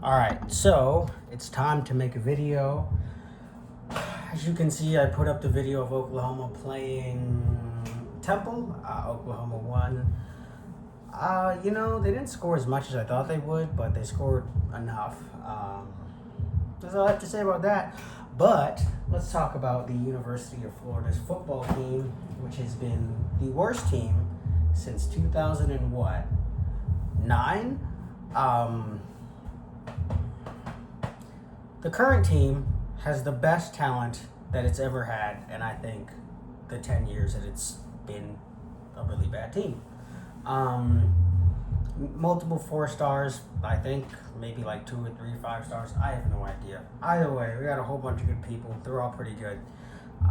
Alright, so it's time to make a video. As you can see, I put up the video of Oklahoma playing Temple. Oklahoma won. They didn't score as much as I thought they would, but they scored enough. That's all I have to say about that. But let's talk about the University of Florida's football team, which has been the worst team since 2009. The current team has the best talent that it's ever had, and I think the 10 years that it's been a really bad team. Multiple 4 stars, I think, maybe like 2 or 3 5 stars. I have no idea. Either way, we got a whole bunch of good people. They're all pretty good.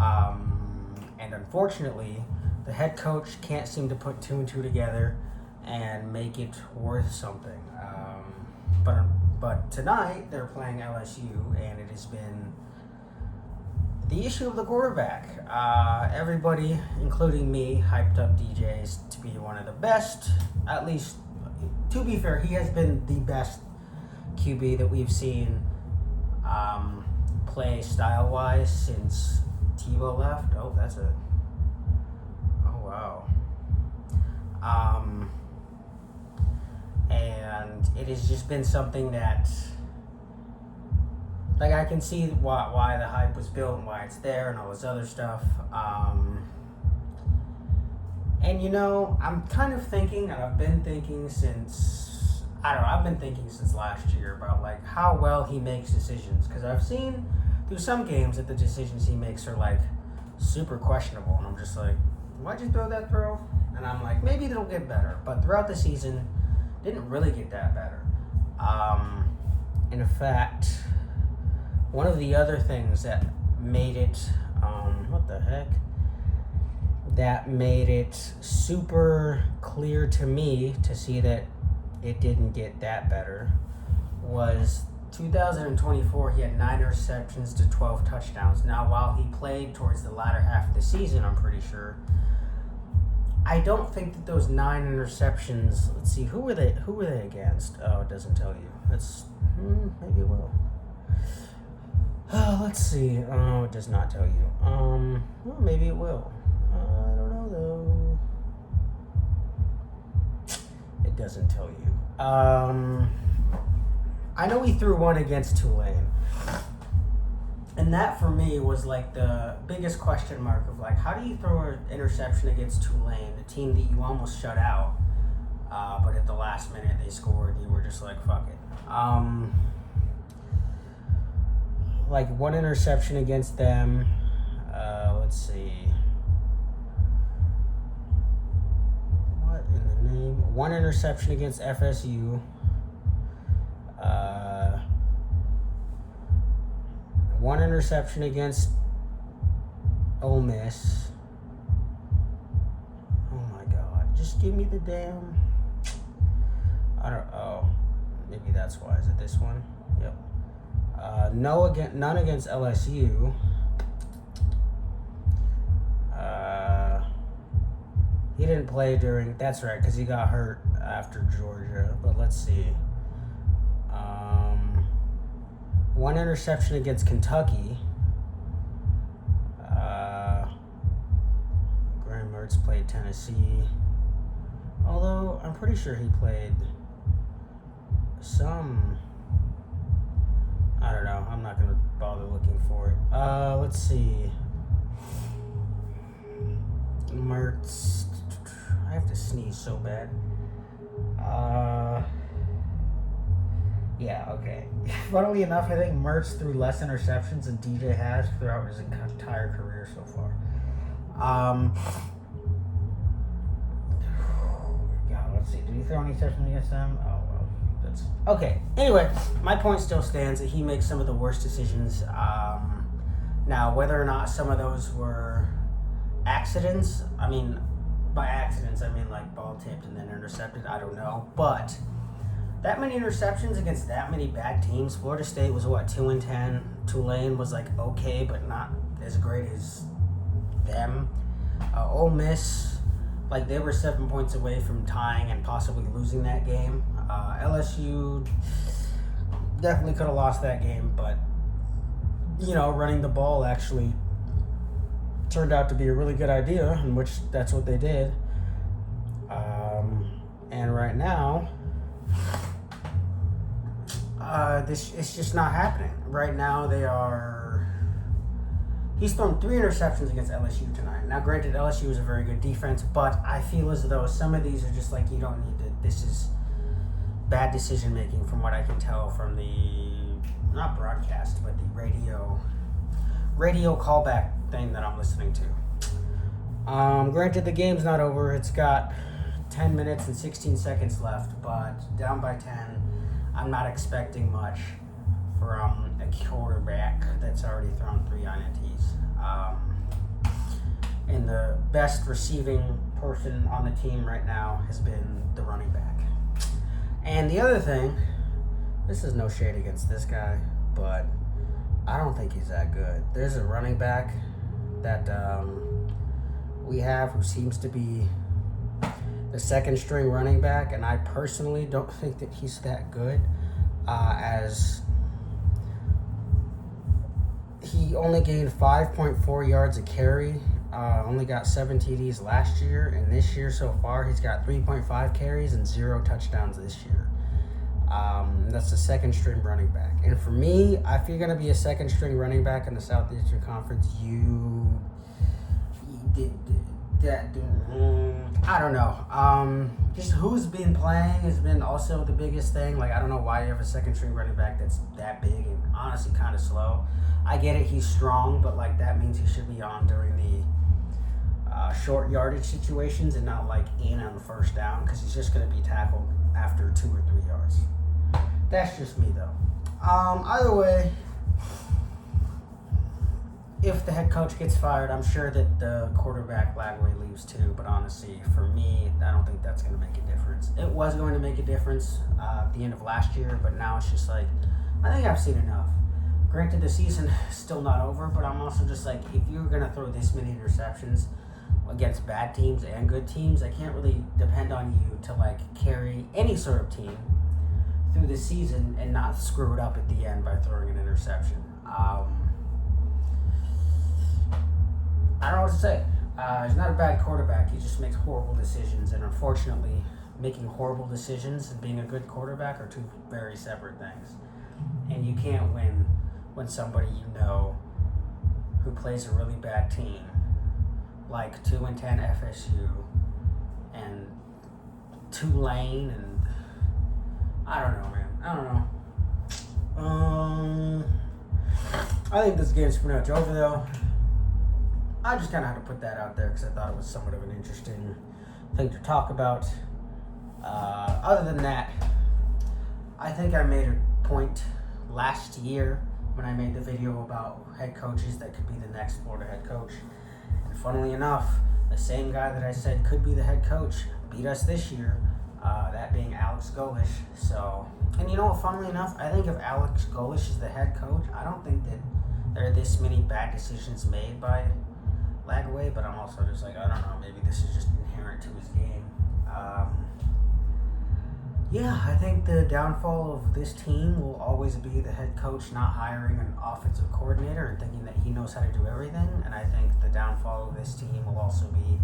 And unfortunately, the head coach can't seem to put 2 and 2 together and make it worth something. But tonight, they're playing LSU, and it has been the issue of the quarterback. Everybody, including me, hyped up DJs to be one of the best. At least, to be fair, he has been the best QB that we've seen play style-wise since Tebow left. Oh, wow. And it has just been something that, like, I can see why the hype was built and why it's there and all this other stuff. And I'm kind of thinking, and I've been thinking since last year about, like, how well he makes decisions. Because I've seen through some games that the decisions he makes are, like, super questionable. And I'm just like, why'd you throw that throw? And I'm like, maybe it'll get better. But throughout the season, didn't really get that better. In fact, one of the other things that made it, that made it super clear to me to see that it didn't get that better was 2024, he had 9 receptions to 12 touchdowns. Now, while he played towards the latter half of the season, I'm pretty sure, I don't think that those 9 interceptions. Let's see, who were they against? Oh, it doesn't tell you. Maybe it will. Let's see. Oh, it does not tell you. Well, maybe it will. I don't know though. It doesn't tell you. I know he threw one against Tulane. And that, for me, was, like, the biggest question mark of, like, how do you throw an interception against Tulane, a team that you almost shut out, but at the last minute they scored, and you were just like, fuck it. Like, one interception against them, let's see. What in the name? One interception against FSU. One interception against Ole Miss. Oh my God. Just give me the damn... maybe that's why. Is it this one? Yep. None against LSU. He didn't play during... That's right, because he got hurt after Georgia. But let's see. One interception against Kentucky. Graham Mertz played Tennessee. Although, I'm pretty sure he played some... I don't know. I'm not going to bother looking for it. Let's see. Mertz. I have to sneeze so bad. Yeah, okay. Funnily enough, I think Mertz threw less interceptions than DJ has throughout his entire career so far. God, let's see. Did he throw any interceptions against them? Oh, well. That's... Okay, anyway, my point still stands that he makes some of the worst decisions. Now, whether or not some of those were accidents, by accidents, like ball tipped and then intercepted, I don't know. But that many interceptions against that many bad teams. Florida State was 2-10. Tulane was okay, but not as great as them. Ole Miss, they were 7 points away from tying and possibly losing that game. LSU definitely could have lost that game, but running the ball actually turned out to be a really good idea, in which that's what they did. And right now, this it's just not happening. Right now, he's thrown 3 interceptions against LSU tonight. Now, granted, LSU is a very good defense, but I feel as though some of these are just like, you don't need to. This is bad decision making from what I can tell from the, not broadcast, but the radio callback thing that I'm listening to. Granted, the game's not over. It's got 10 minutes and 16 seconds left, but down by 10, I'm not expecting much from a quarterback that's already thrown 3 INTs. And the best receiving person on the team right now has been the running back. And the other thing, this is no shade against this guy, but I don't think he's that good. There's a running back that we have who seems to be the second string running back, and I personally don't think that he's that good, as he only gained 5.4 yards a carry, only got 7 TDs last year, and this year so far he's got 3.5 carries and 0 touchdowns this year. That's the second string running back. And for me, if you're going to be a second string running back in the Southeastern Conference, you did that. I don't know. Just who's been playing has been also the biggest thing. Like, I don't know why you have a second string running back that's that big and honestly kind of slow. I get it, he's strong, but like that means he should be on during the short yardage situations and not like in on the first down, because he's just going to be tackled after 2 or 3 yards. That's just me though. Either way, if the head coach gets fired, I'm sure that the quarterback Lagway leaves too, but honestly, for me, I don't think that's going to make a difference. It was going to make a difference at the end of last year, but now it's just like, I think I've seen enough. Granted, the season is still not over, but I'm also just like, if you're going to throw this many interceptions against bad teams and good teams, I can't really depend on you to like carry any sort of team through the season and not screw it up at the end by throwing an interception. I don't know what to say. He's not a bad quarterback. He just makes horrible decisions, and unfortunately, making horrible decisions and being a good quarterback are 2 very separate things. And you can't win when somebody who plays a really bad team, like 2-10 FSU and Tulane, and I don't know, man. I don't know. I think this game's pretty much over, though. I just kind of had to put that out there because I thought it was somewhat of an interesting thing to talk about. Other than that, I think I made a point last year when I made the video about head coaches that could be the next Florida head coach. And funnily enough, the same guy that I said could be the head coach beat us this year, that being Alex Golesh. So, and you know what, funnily enough, I think if Alex Golesh is the head coach, I don't think that there are this many bad decisions made by Lagway, but I'm also just like, I don't know, maybe this is just inherent to his game. Yeah, I think the downfall of this team will always be the head coach not hiring an offensive coordinator and thinking that he knows how to do everything. And I think the downfall of this team will also be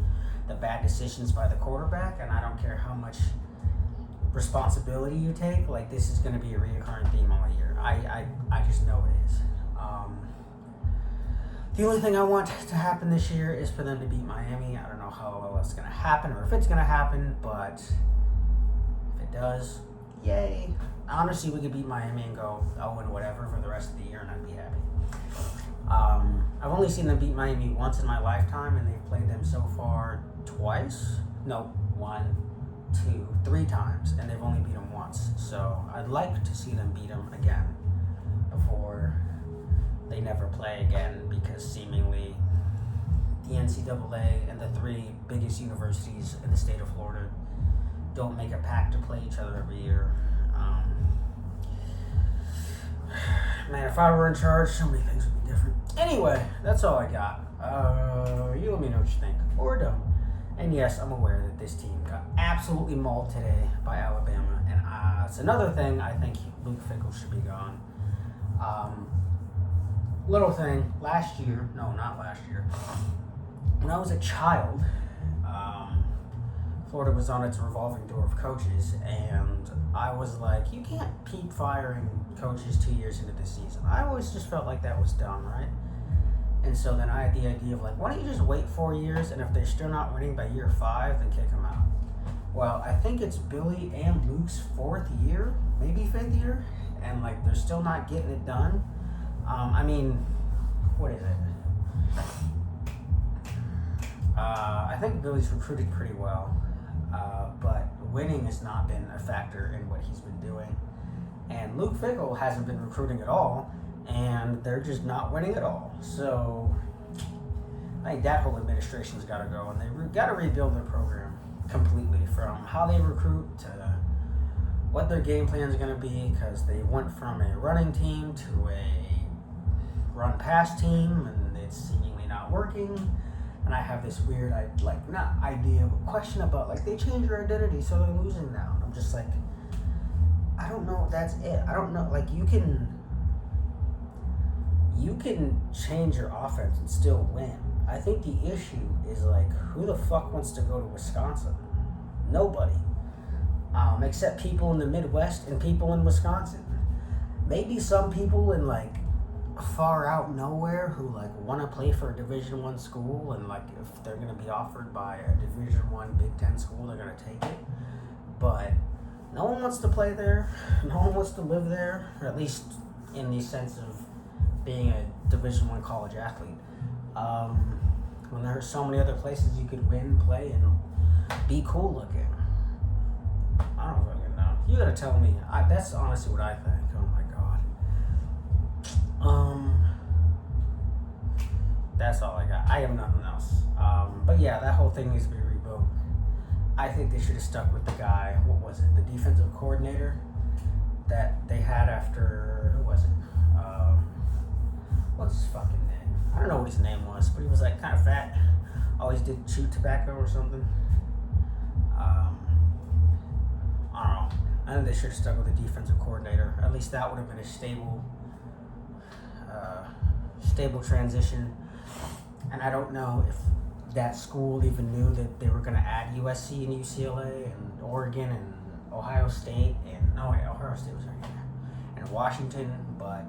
the bad decisions by the quarterback. And I don't care how much responsibility you take, like, this is going to be a recurring theme all year. I just know it is. The only thing I want to happen this year is for them to beat Miami. I don't know how well that's going to happen or if it's going to happen, but if it does, yay. Honestly, we could beat Miami and go 0 whatever for the rest of the year, and I'd be happy. I've only seen them beat Miami once in my lifetime, and they've played them so far twice. No, 1, 2, 3 times, and they've only beat them once. So I'd like to see them beat them again before they never play again, because seemingly the NCAA and the 3 biggest universities in the state of Florida don't make a pact to play each other every year. Man, if I were in charge, so many things would be different. Anyway, that's all I got. You let me know what you think, or don't. And yes, I'm aware that this team got absolutely mauled today by Alabama. And it's another thing, I think Luke Fickell should be gone. Little thing, not last year, when I was a child, Florida was on its revolving door of coaches, and I was like, you can't keep firing coaches 2 years into the season. I always just felt like that was dumb, right? And so then I had the idea of like, why don't you just wait 4 years, and if they're still not winning by year 5, then kick them out. Well, I think it's Billy and Luke's 4th year, maybe 5th year, and like they're still not getting it done. I mean, what is it? I think Billy's recruited pretty well, but winning has not been a factor in what he's been doing. And Luke Fickell hasn't been recruiting at all, and they're just not winning at all. So I think that whole administration's got to go, and they've got to rebuild their program completely, from how they recruit to what their game plan is going to be, because they went from a running team to a run-pass team, and it's seemingly not working. And I have this weird, question about, like, they changed their identity, so they're losing now. And I'm just like, I don't know if that's it. I don't know. Like, you can change your offense and still win. I think the issue is, like, who the fuck wants to go to Wisconsin? Nobody. Except people in the Midwest and people in Wisconsin. Maybe some people in, like, far out nowhere who like want to play for a Division I school, and like if they're going to be offered by a Division I Big Ten school, they're going to take it. But no one wants to play there. No one wants to live there, or at least in the sense of being a Division I college athlete. When there are so many other places you could win, play, and be cool looking. I don't fucking know. You gotta tell me. That's honestly what I think. Oh my god. That's all I got. I have nothing else. But yeah, that whole thing needs to be rebuilt. I think they should have stuck with the guy, what was it, the defensive coordinator that they had after, who was it? What's his fucking name? I don't know what his name was, but he was like kind of fat. Always did chew tobacco or something. I don't know. I think they should have stuck with the defensive coordinator. At least that would have been a stable transition. And I don't know if that school even knew that they were going to add USC and UCLA and Oregon and Ohio State and Ohio State was right here, and Washington, but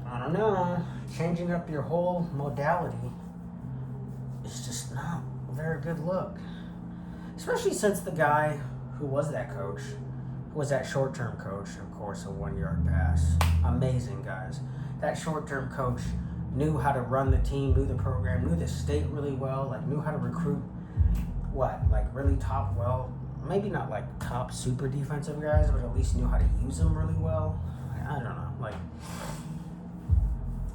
I don't know. Changing up your whole modality is just not a very good look, especially since the guy who was that coach, who was that short-term coach, of course, a 1-yard pass. Amazing, guys. That short-term coach knew how to run the team, knew the program, knew the state really well, like knew how to recruit really top, well, maybe not like top super defensive guys, but at least knew how to use them really well. I don't know, like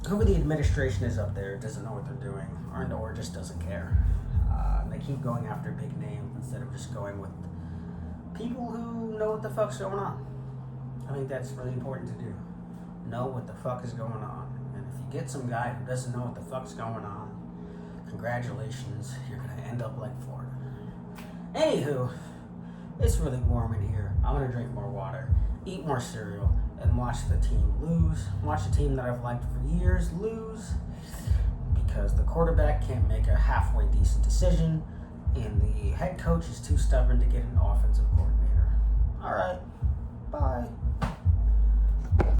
whoever the administration is up there doesn't know what they're doing, or just doesn't care. They keep going after big names instead of just going with people who know what the fuck's going on. I think that's really important to do. Know what the fuck is going on. And if you get some guy who doesn't know what the fuck's going on, congratulations, you're going to end up like Florida. Anywho, it's really warm in here. I'm going to drink more water, eat more cereal, and watch the team lose. Watch the team that I've liked for years lose, because the quarterback can't make a halfway decent decision, and the head coach is too stubborn to get an offensive coordinator. All right, bye.